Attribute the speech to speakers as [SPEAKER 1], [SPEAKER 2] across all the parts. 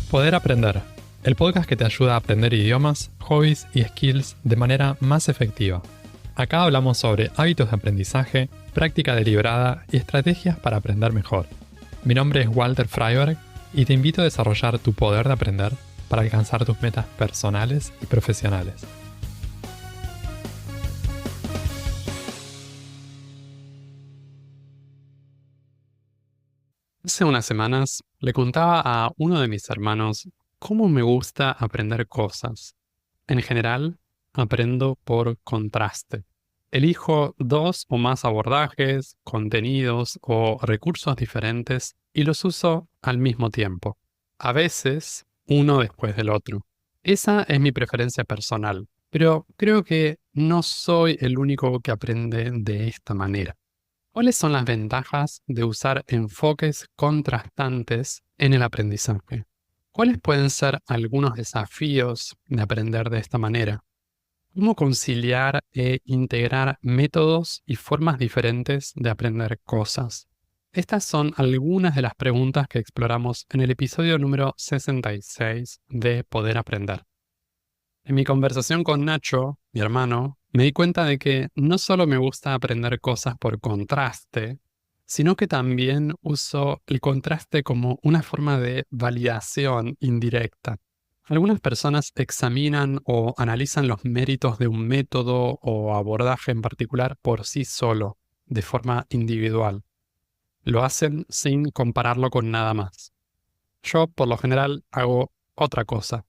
[SPEAKER 1] Poder Aprender, el podcast que te ayuda a aprender idiomas, hobbies y skills de manera más efectiva. Acá hablamos sobre hábitos de aprendizaje, práctica deliberada y estrategias para aprender mejor. Mi nombre es Walter Freiberg y te invito a desarrollar tu poder de aprender para alcanzar tus metas personales y profesionales. Hace unas semanas le contaba a uno de mis hermanos cómo me gusta aprender cosas. En general, aprendo por contraste. Elijo 2 o más abordajes, contenidos o recursos diferentes y los uso al mismo tiempo. A veces, uno después del otro. Esa es mi preferencia personal, pero creo que no soy el único que aprende de esta manera. ¿Cuáles son las ventajas de usar enfoques contrastantes en el aprendizaje? ¿Cuáles pueden ser algunos desafíos de aprender de esta manera? ¿Cómo conciliar e integrar métodos y formas diferentes de aprender cosas? Estas son algunas de las preguntas que exploramos en el episodio número 66 de Poder Aprender. En mi conversación con Nacho, mi hermano, me di cuenta de que no solo me gusta aprender cosas por contraste, sino que también uso el contraste como una forma de validación indirecta. Algunas personas examinan o analizan los méritos de un método o abordaje en particular por sí solo, de forma individual. Lo hacen sin compararlo con nada más. Yo, por lo general, hago otra cosa.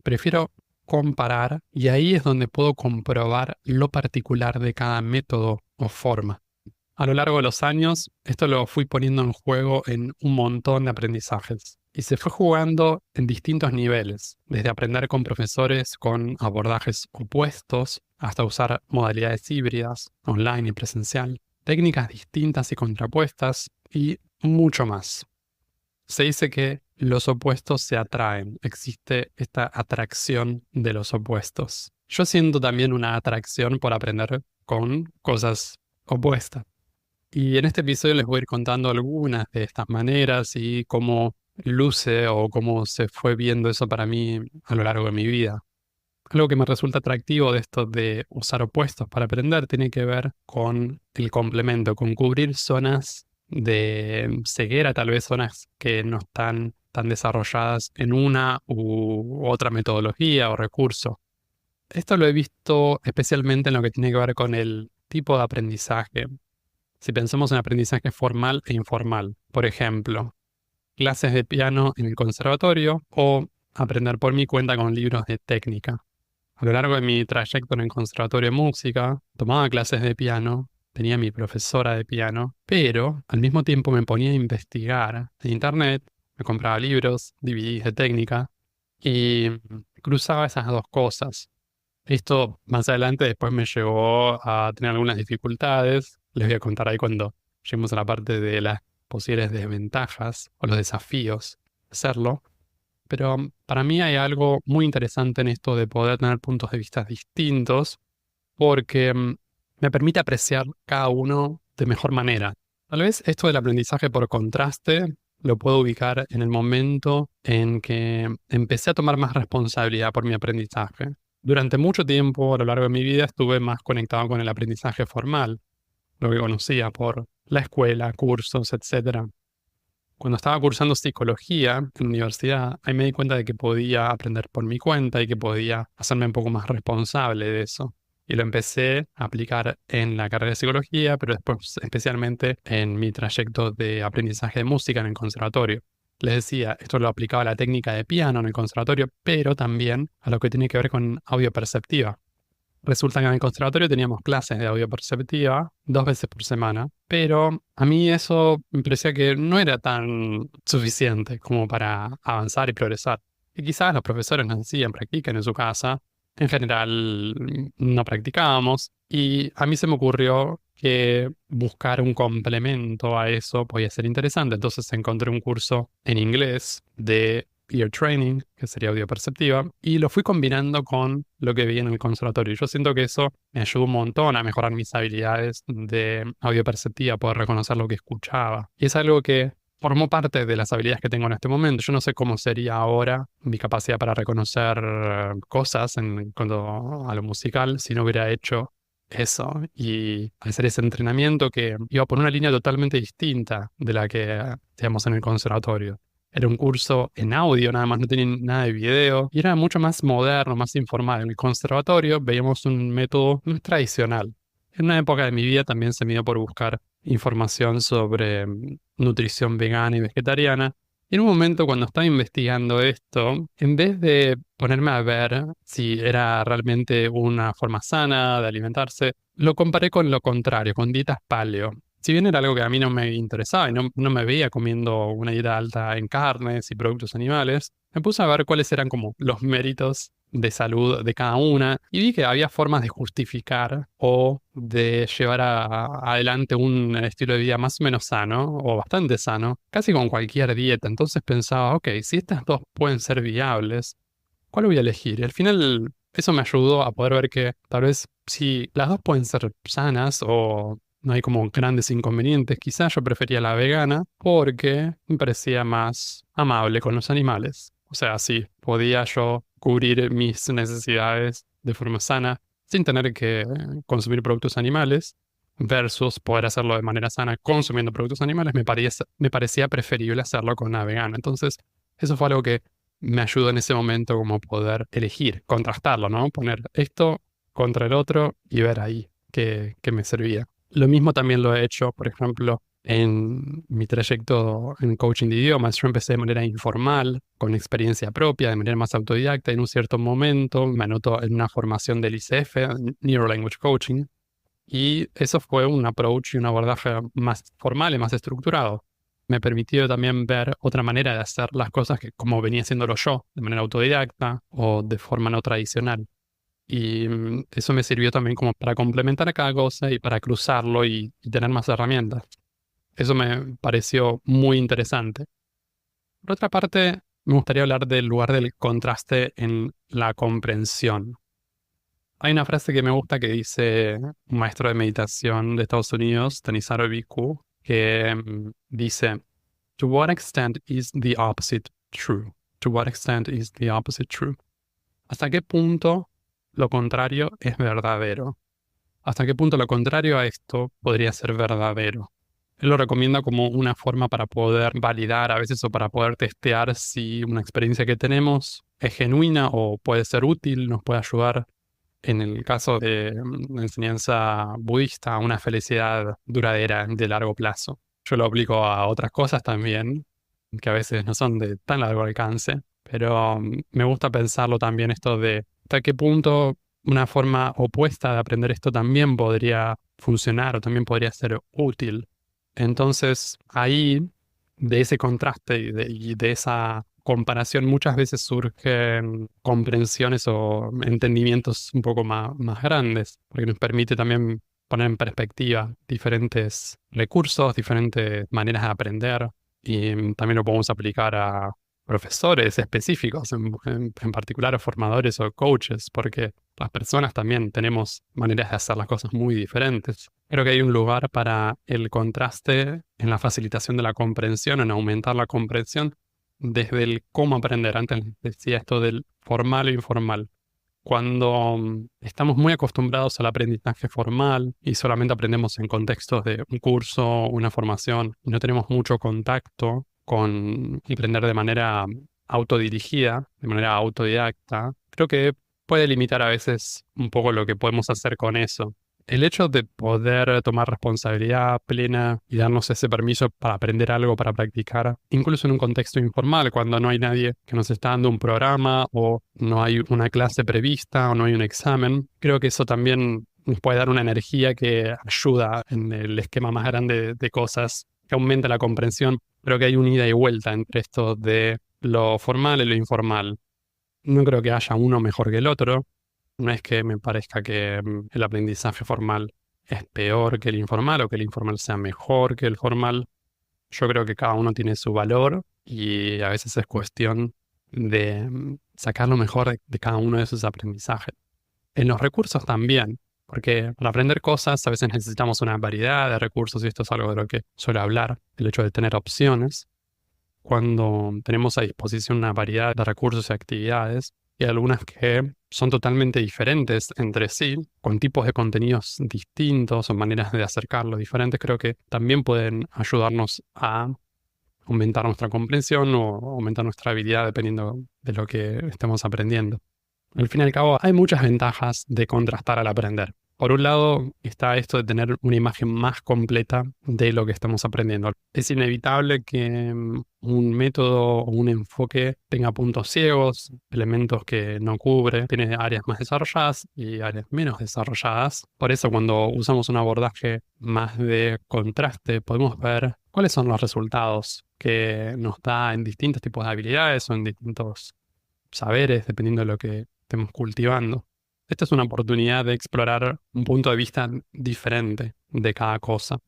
[SPEAKER 1] Prefiero comparar y ahí es donde puedo comprobar lo particular de cada método o forma. A lo largo de los años, esto lo fui poniendo en juego en un montón de aprendizajes y se fue jugando en distintos niveles, desde aprender con profesores con abordajes opuestos hasta usar modalidades híbridas, online y presencial, técnicas distintas y contrapuestas y mucho más. Se dice que los opuestos se atraen, existe esta atracción de los opuestos. Yo siento también una atracción por aprender con cosas opuestas. Y en este episodio les voy a ir contando algunas de estas maneras y cómo luce o cómo se fue viendo eso para mí a lo largo de mi vida. Algo que me resulta atractivo de esto de usar opuestos para aprender tiene que ver con el complemento, con cubrir zonas de ceguera, tal vez zonas que no están tan desarrolladas en una u otra metodología o recurso. Esto lo he visto especialmente en lo que tiene que ver con el tipo de aprendizaje. Si pensamos en aprendizaje formal e informal, por ejemplo, clases de piano en el conservatorio o aprender por mi cuenta con libros de técnica. A lo largo de mi trayecto en el conservatorio de música, tomaba clases de piano, tenía mi profesora de piano, pero al mismo tiempo me ponía a investigar en internet, me compraba libros, DVDs de técnica y cruzaba esas dos cosas. Esto más adelante después me llevó a tener algunas dificultades. Les voy a contar ahí cuando lleguemos a la parte de las posibles desventajas o los desafíos de hacerlo. Pero para mí hay algo muy interesante en esto de poder tener puntos de vista distintos porque me permite apreciar cada uno de mejor manera. Tal vez esto del aprendizaje por contraste lo puedo ubicar en el momento en que empecé a tomar más responsabilidad por mi aprendizaje. Durante mucho tiempo a lo largo de mi vida estuve más conectado con el aprendizaje formal, lo que conocía por la escuela, cursos, etc. Cuando estaba cursando psicología en la universidad, ahí me di cuenta de que podía aprender por mi cuenta y que podía hacerme un poco más responsable de eso. Y lo empecé a aplicar en la carrera de psicología, pero después especialmente en mi trayecto de aprendizaje de música en el conservatorio. Les decía, esto lo aplicaba a la técnica de piano en el conservatorio, pero también a lo que tiene que ver con audio perceptiva. Resulta que en el conservatorio teníamos clases de audio perceptiva 2 veces por semana, pero a mí eso me parecía que no era tan suficiente como para avanzar y progresar. Y quizás los profesores nos decían, practiquen en su casa. En general no practicábamos y a mí se me ocurrió que buscar un complemento a eso podía ser interesante. Entonces encontré un curso en inglés de ear training, que sería audio perceptiva, y lo fui combinando con lo que vi en el conservatorio. Yo siento que eso me ayudó un montón a mejorar mis habilidades de audio perceptiva, poder reconocer lo que escuchaba. Y es algo que formó parte de las habilidades que tengo en este momento. Yo no sé cómo sería ahora mi capacidad para reconocer cosas en cuanto a lo musical si no hubiera hecho eso y hacer ese entrenamiento que iba por una línea totalmente distinta de la que teníamos en el conservatorio. Era un curso en audio, nada más, no tenía nada de video y era mucho más moderno, más informal. En el conservatorio veíamos un método más tradicional. En una época de mi vida también se me dio por buscar información sobre nutrición vegana y vegetariana. Y en un momento cuando estaba investigando esto, en vez de ponerme a ver si era realmente una forma sana de alimentarse, lo comparé con lo contrario, con dietas paleo. Si bien era algo que a mí no me interesaba y no me veía comiendo una dieta alta en carnes y productos animales, me puse a ver cuáles eran como los méritos de salud de cada una y vi que había formas de justificar o de llevar adelante un estilo de vida más o menos sano o bastante sano, casi con cualquier dieta. Entonces pensaba, ok, si estas dos pueden ser viables, ¿cuál voy a elegir? Y al final eso me ayudó a poder ver que tal vez si las dos pueden ser sanas o no hay como grandes inconvenientes, quizás yo prefería la vegana porque me parecía más amable con los animales. O sea, sí, podía yo cubrir mis necesidades de forma sana sin tener que consumir productos animales versus poder hacerlo de manera sana consumiendo productos animales, me parecía preferible hacerlo con una vegana. Entonces, eso fue algo que me ayudó en ese momento como poder elegir, contrastarlo, ¿no? Poner esto contra el otro y ver ahí qué me servía. Lo mismo también lo he hecho, por ejemplo, en mi trayecto en coaching de idiomas. Yo empecé de manera informal, con experiencia propia, de manera más autodidacta. En un cierto momento me anoto en una formación del ICF, Neuro Language Coaching, y eso fue un approach y un abordaje más formal y más estructurado. Me permitió también ver otra manera de hacer las cosas que como venía haciéndolo yo, de manera autodidacta o de forma no tradicional. Y eso me sirvió también como para complementar cada cosa y para cruzarlo y tener más herramientas. Eso me pareció muy interesante. Por otra parte, me gustaría hablar del lugar del contraste en la comprensión. Hay una frase que me gusta que dice un maestro de meditación de Estados Unidos, Tanisaru Bhikkhu, que dice, "To what extent is the opposite true? To what extent is the opposite true?" ¿Hasta qué punto lo contrario es verdadero? ¿Hasta qué punto lo contrario a esto podría ser verdadero? Él lo recomienda como una forma para poder validar a veces o para poder testear si una experiencia que tenemos es genuina o puede ser útil, nos puede ayudar en el caso de la enseñanza budista, una felicidad duradera de largo plazo. Yo lo aplico a otras cosas también, que a veces no son de tan largo alcance, pero me gusta pensarlo también esto de hasta qué punto una forma opuesta de aprender esto también podría funcionar o también podría ser útil. Entonces, ahí, de ese contraste y de esa comparación, muchas veces surgen comprensiones o entendimientos un poco más grandes, porque nos permite también poner en perspectiva diferentes recursos, diferentes maneras de aprender, y también lo podemos aplicar a profesores específicos, en particular a formadores o coaches, porque las personas también tenemos maneras de hacer las cosas muy diferentes. Creo que hay un lugar para el contraste en la facilitación de la comprensión, en aumentar la comprensión desde el cómo aprender. Antes decía esto del formal e informal. Cuando estamos muy acostumbrados al aprendizaje formal y solamente aprendemos en contextos de un curso, una formación, y no tenemos mucho contacto con aprender de manera autodirigida, de manera autodidacta, creo que puede limitar a veces un poco lo que podemos hacer con eso. El hecho de poder tomar responsabilidad plena y darnos ese permiso para aprender algo, para practicar, incluso en un contexto informal, cuando no hay nadie que nos está dando un programa o no hay una clase prevista o no hay un examen, creo que eso también nos puede dar una energía que ayuda en el esquema más grande de cosas, que aumenta la comprensión. Creo que hay un ida y vuelta entre esto de lo formal y lo informal. No creo que haya uno mejor que el otro. No es que me parezca que el aprendizaje formal es peor que el informal o que el informal sea mejor que el formal. Yo creo que cada uno tiene su valor y a veces es cuestión de sacar lo mejor de cada uno de sus aprendizajes. En los recursos también. Porque para aprender cosas a veces necesitamos una variedad de recursos y esto es algo de lo que suelo hablar, el hecho de tener opciones. Cuando tenemos a disposición una variedad de recursos y actividades, y algunas que son totalmente diferentes entre sí, con tipos de contenidos distintos o maneras de acercarlo diferentes, creo que también pueden ayudarnos a aumentar nuestra comprensión o aumentar nuestra habilidad dependiendo de lo que estemos aprendiendo. Al fin y al cabo, hay muchas ventajas de contrastar al aprender. Por un lado, está esto de tener una imagen más completa de lo que estamos aprendiendo. Es inevitable que un método o un enfoque tenga puntos ciegos, elementos que no cubre, tiene áreas más desarrolladas y áreas menos desarrolladas. Por eso, cuando usamos un abordaje más de contraste, podemos ver cuáles son los resultados que nos da en distintos tipos de habilidades o en distintos saberes, dependiendo de lo que estemos cultivando. Esta es una oportunidad de explorar un punto de vista diferente de cada cosa.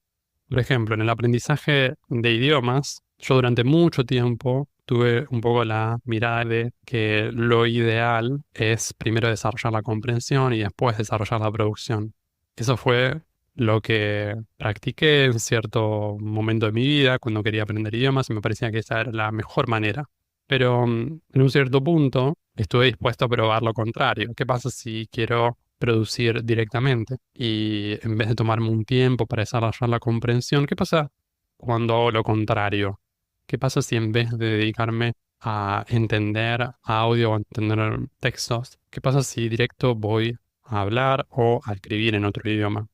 [SPEAKER 1] Por ejemplo, en el aprendizaje de idiomas, yo durante mucho tiempo tuve un poco la mirada de que lo ideal es primero desarrollar la comprensión y después desarrollar la producción. Eso fue lo que practiqué en cierto momento de mi vida cuando quería aprender idiomas y me parecía que esa era la mejor manera. Pero en un cierto punto estuve dispuesto a probar lo contrario. ¿Qué pasa si quiero producir directamente? Y en vez de tomarme un tiempo para desarrollar la comprensión, ¿qué pasa cuando hago lo contrario? ¿Qué pasa si en vez de dedicarme a entender audio o a entender textos, qué pasa si directo voy a hablar o a escribir en otro idioma?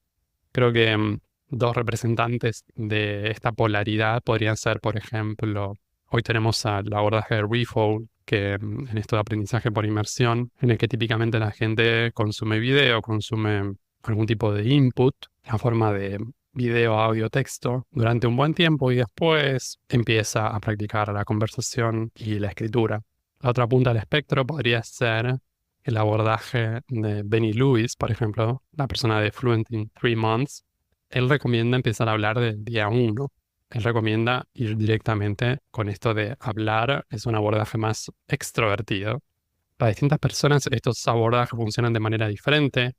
[SPEAKER 1] Creo que dos representantes de esta polaridad podrían ser, por ejemplo, hoy tenemos al abordaje de Refold, que en esto de aprendizaje por inmersión, en el que típicamente la gente consume video, consume algún tipo de input, la forma de video, audio, texto, durante un buen tiempo y después empieza a practicar la conversación y la escritura. La otra punta del espectro podría ser el abordaje de Benny Lewis, por ejemplo, la persona de Fluent in 3 Months. Él recomienda empezar a hablar del día 1. Él recomienda ir directamente con esto de hablar, es un abordaje más extrovertido. Para distintas personas estos abordajes funcionan de manera diferente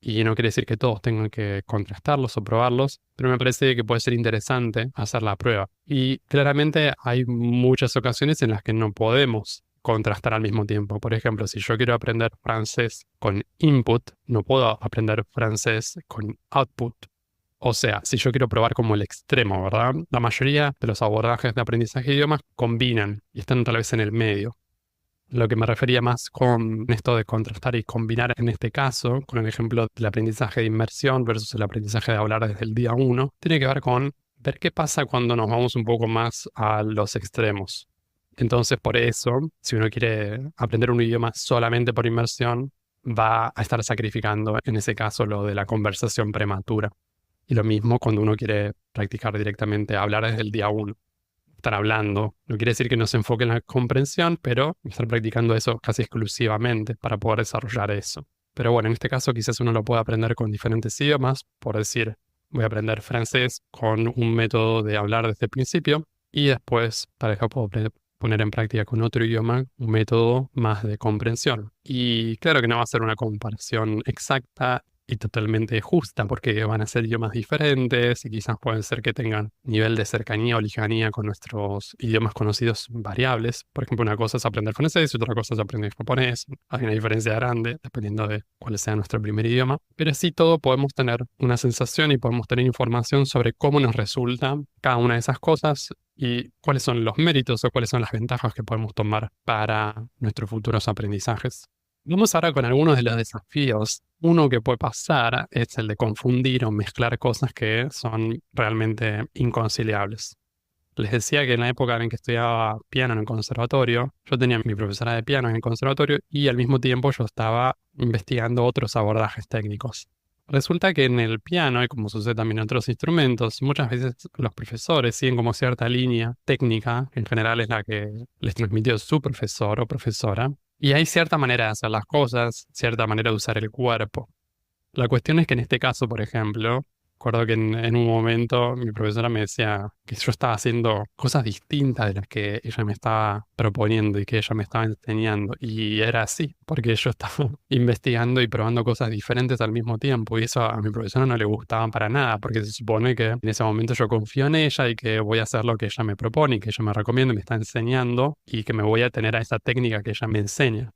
[SPEAKER 1] y no quiere decir que todos tengan que contrastarlos o probarlos, pero me parece que puede ser interesante hacer la prueba. Y claramente hay muchas ocasiones en las que no podemos contrastar al mismo tiempo. Por ejemplo, si yo quiero aprender francés con input, no puedo aprender francés con output. O sea, si yo quiero probar como el extremo, ¿verdad? La mayoría de los abordajes de aprendizaje de idiomas combinan y están tal vez en el medio. Lo que me refería más con esto de contrastar y combinar en este caso, con el ejemplo del aprendizaje de inmersión versus el aprendizaje de hablar desde el día 1, tiene que ver con ver qué pasa cuando nos vamos un poco más a los extremos. Entonces, por eso, si uno quiere aprender un idioma solamente por inmersión, va a estar sacrificando, en ese caso, lo de la conversación prematura. Y lo mismo cuando uno quiere practicar directamente hablar desde el día 1. Estar hablando no quiere decir que no se enfoque en la comprensión, pero estar practicando eso casi exclusivamente para poder desarrollar eso. Pero bueno, en este caso quizás uno lo pueda aprender con diferentes idiomas, por decir, voy a aprender francés con un método de hablar desde el principio y después, tal vez puedo poner en práctica con otro idioma un método más de comprensión. Y claro que no va a ser una comparación exacta y totalmente justa, porque van a ser idiomas diferentes y quizás pueden ser que tengan nivel de cercanía o lejanía con nuestros idiomas conocidos variables. Por ejemplo, una cosa es aprender francés y otra cosa es aprender japonés. Hay una diferencia grande dependiendo de cuál sea nuestro primer idioma. Pero sí, todo podemos tener una sensación y podemos tener información sobre cómo nos resulta cada una de esas cosas y cuáles son los méritos o cuáles son las ventajas que podemos tomar para nuestros futuros aprendizajes. Vamos ahora con algunos de los desafíos. Uno que puede pasar es el de confundir o mezclar cosas que son realmente inconciliables. Les decía que en la época en que estudiaba piano en el conservatorio, yo tenía mi profesora de piano en el conservatorio y al mismo tiempo yo estaba investigando otros abordajes técnicos. Resulta que en el piano, y como sucede también en otros instrumentos, muchas veces los profesores siguen como cierta línea técnica, que en general es la que les transmitió su profesor o profesora, y hay cierta manera de hacer las cosas, cierta manera de usar el cuerpo. La cuestión es que en este caso, por ejemplo, Recuerdo que en un momento mi profesora me decía que yo estaba haciendo cosas distintas de las que ella me estaba proponiendo y que ella me estaba enseñando. Y era así, porque yo estaba investigando y probando cosas diferentes al mismo tiempo. Y eso a mi profesora no le gustaba para nada, porque se supone que en ese momento yo confío en ella y que voy a hacer lo que ella me propone y que ella me recomienda y me está enseñando y que me voy a tener a esa técnica que ella me enseña.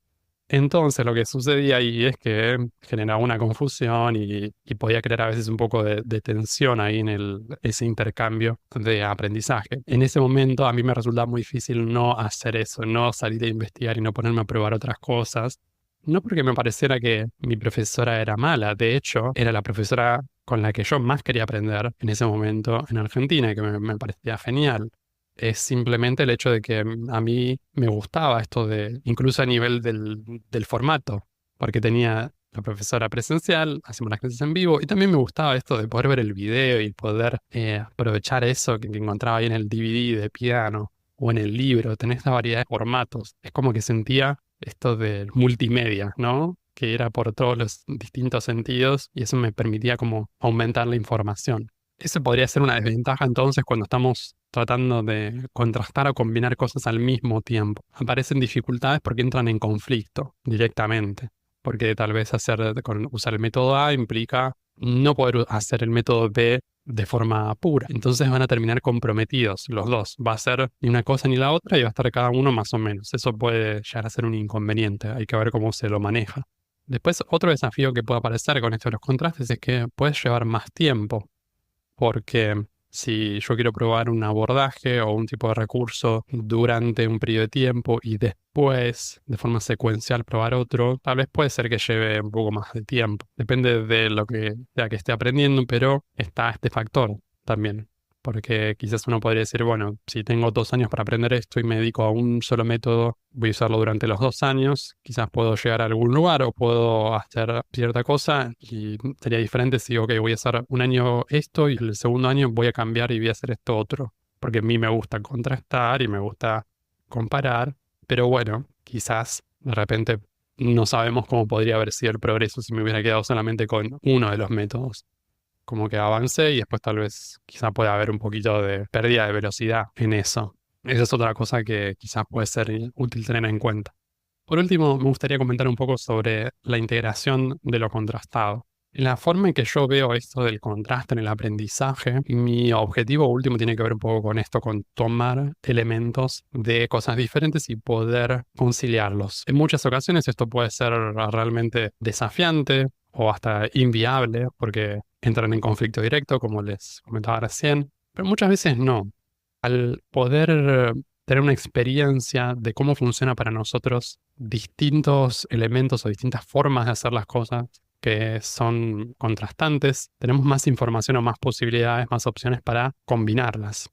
[SPEAKER 1] Entonces lo que sucedía ahí es que generaba una confusión y podía crear a veces un poco de tensión ahí en ese intercambio de aprendizaje. En ese momento a mí me resultaba muy difícil no hacer eso, no salir a investigar y no ponerme a probar otras cosas. No porque me pareciera que mi profesora era mala, de hecho era la profesora con la que yo más quería aprender en ese momento en Argentina y que me parecía genial. Es simplemente el hecho de que a mí me gustaba esto de, incluso a nivel del formato, porque tenía la profesora presencial, hacíamos las clases en vivo, y también me gustaba esto de poder ver el video y poder aprovechar eso que encontraba ahí en el DVD de piano o en el libro, tener esta variedad de formatos. Es como que sentía esto de multimedia, ¿no? Que era por todos los distintos sentidos y eso me permitía como aumentar la información. Eso podría ser una desventaja entonces cuando estamos tratando de contrastar o combinar cosas al mismo tiempo. Aparecen dificultades porque entran en conflicto directamente, porque tal vez usar el método A implica no poder hacer el método B de forma pura. Entonces van a terminar comprometidos los dos. Va a ser ni una cosa ni la otra y va a estar cada uno más o menos. Eso puede llegar a ser un inconveniente. Hay que ver cómo se lo maneja. Después, otro desafío que puede aparecer con esto de los contrastes es que puedes llevar más tiempo porque si yo quiero probar un abordaje o un tipo de recurso durante un periodo de tiempo y después, de forma secuencial, probar otro, tal vez puede ser que lleve un poco más de tiempo. Depende de lo que sea que esté aprendiendo, pero está este factor también. Porque quizás uno podría decir, bueno, si tengo 2 años para aprender esto y me dedico a un solo método, voy a usarlo durante los 2 años, quizás puedo llegar a algún lugar o puedo hacer cierta cosa y sería diferente si, ok, voy a hacer un año esto y el segundo año voy a cambiar y voy a hacer esto otro. Porque a mí me gusta contrastar y me gusta comparar, pero bueno, quizás de repente no sabemos cómo podría haber sido el progreso si me hubiera quedado solamente con uno de los métodos, como que avance y después tal vez quizá pueda haber un poquito de pérdida de velocidad en eso. Esa es otra cosa que quizás puede ser útil tener en cuenta. Por último, me gustaría comentar un poco sobre la integración de lo contrastado. La forma en que yo veo esto del contraste en el aprendizaje, mi objetivo último tiene que ver un poco con esto, con tomar elementos de cosas diferentes y poder conciliarlos. En muchas ocasiones esto puede ser realmente desafiante o hasta inviable porque entran en conflicto directo, como les comentaba recién, pero muchas veces no. Al poder tener una experiencia de cómo funciona para nosotros distintos elementos o distintas formas de hacer las cosas que son contrastantes, tenemos más información o más posibilidades, más opciones para combinarlas.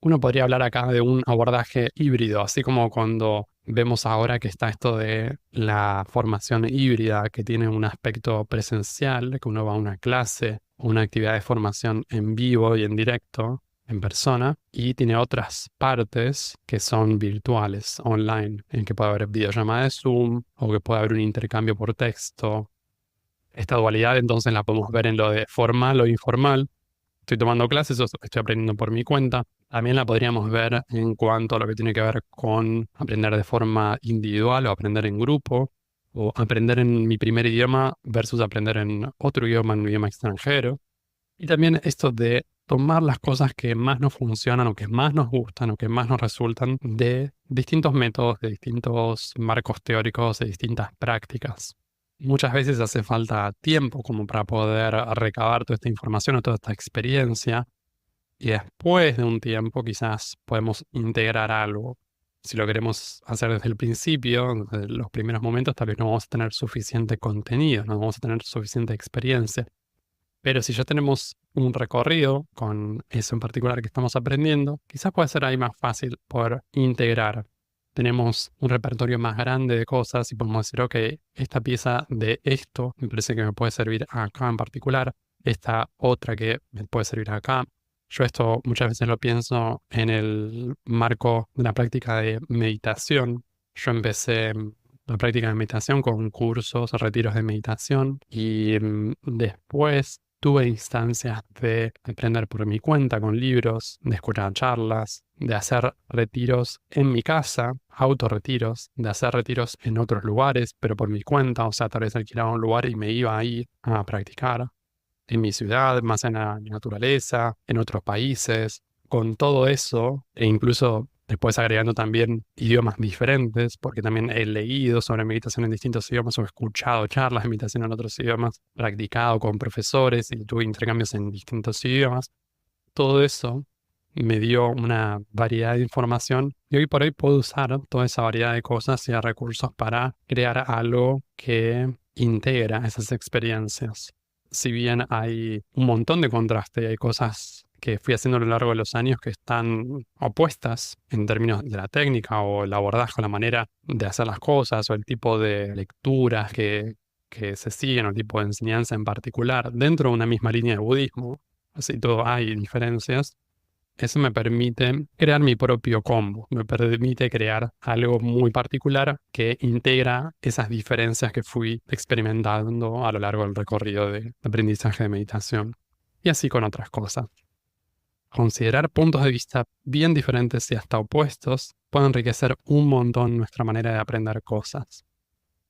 [SPEAKER 1] Uno podría hablar acá de un abordaje híbrido, así como cuando vemos ahora que está esto de la formación híbrida, que tiene un aspecto presencial, que uno va a una clase, una actividad de formación en vivo y en directo, en persona, y tiene otras partes que son virtuales, online, en que puede haber videollamada de Zoom o que puede haber un intercambio por texto. Esta dualidad entonces la podemos ver en lo de formal o informal. Estoy tomando clases o estoy aprendiendo por mi cuenta. También la podríamos ver en cuanto a lo que tiene que ver con aprender de forma individual o aprender en grupo, o aprender en mi primer idioma versus aprender en otro idioma, en un idioma extranjero. Y también esto de tomar las cosas que más nos funcionan o que más nos gustan o que más nos resultan de distintos métodos, de distintos marcos teóricos, de distintas prácticas. Muchas veces hace falta tiempo como para poder recabar toda esta información o toda esta experiencia y después de un tiempo quizás podemos integrar algo. Si lo queremos hacer desde el principio, desde los primeros momentos, tal vez no vamos a tener suficiente contenido, no vamos a tener suficiente experiencia. Pero si ya tenemos un recorrido con eso en particular que estamos aprendiendo, quizás puede ser ahí más fácil poder integrar. Tenemos un repertorio más grande de cosas y podemos decir, ok, esta pieza de esto me parece que me puede servir acá en particular, esta otra que me puede servir acá. Yo esto muchas veces lo pienso en el marco de la práctica de meditación. Yo empecé la práctica de meditación con cursos, retiros de meditación y después Tuve instancias de aprender por mi cuenta con libros, de escuchar charlas, de hacer retiros en mi casa, autorretiros, de hacer retiros en otros lugares, pero por mi cuenta, o sea, tal vez alquilaba un lugar y me iba ahí a practicar. En mi ciudad, más en la naturaleza, en otros países, con todo eso, e incluso después agregando también idiomas diferentes, porque también he leído sobre meditación en distintos idiomas o he escuchado charlas de meditación en otros idiomas, practicado con profesores y tuve intercambios en distintos idiomas. Todo eso me dio una variedad de información y hoy por hoy puedo usar toda esa variedad de cosas y de recursos para crear algo que integra esas experiencias. Si bien hay un montón de contraste y hay cosas que fui haciendo a lo largo de los años que están opuestas en términos de la técnica o el abordaje o la manera de hacer las cosas o el tipo de lecturas que se siguen o el tipo de enseñanza en particular dentro de una misma línea de budismo, así todo hay diferencias. Eso me permite crear mi propio combo, me permite crear algo muy particular que integra esas diferencias que fui experimentando a lo largo del recorrido de aprendizaje de meditación. Y así con otras cosas. Considerar puntos de vista bien diferentes y hasta opuestos puede enriquecer un montón nuestra manera de aprender cosas.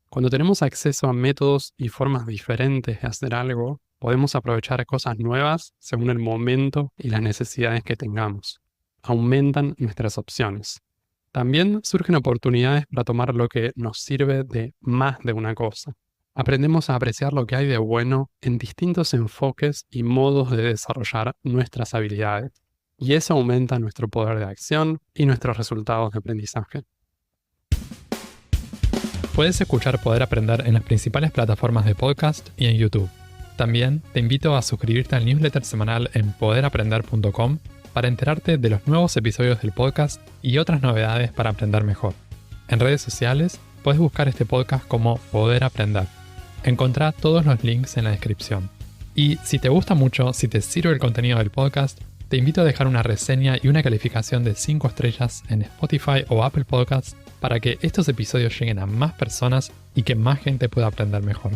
[SPEAKER 1] Cuando tenemos acceso a métodos y formas diferentes de hacer algo, podemos aprovechar cosas nuevas según el momento y las necesidades que tengamos. Aumentan nuestras opciones. También surgen oportunidades para tomar lo que nos sirve de más de una cosa. Aprendemos a apreciar lo que hay de bueno en distintos enfoques y modos de desarrollar nuestras habilidades. Y eso aumenta nuestro poder de acción y nuestros resultados de aprendizaje.
[SPEAKER 2] Puedes escuchar Poder Aprender en las principales plataformas de podcast y en YouTube. También te invito a suscribirte al newsletter semanal en poderaprender.com para enterarte de los nuevos episodios del podcast y otras novedades para aprender mejor. En redes sociales puedes buscar este podcast como Poder Aprender. Encontrá todos los links en la descripción. Y si te gusta mucho, si te sirve el contenido del podcast, te invito a dejar una reseña y una calificación de 5 estrellas en Spotify o Apple Podcasts para que estos episodios lleguen a más personas y que más gente pueda aprender mejor.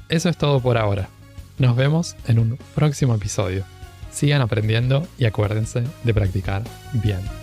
[SPEAKER 2] Eso es todo por ahora. Nos vemos en un próximo episodio. Sigan aprendiendo y acuérdense de practicar bien.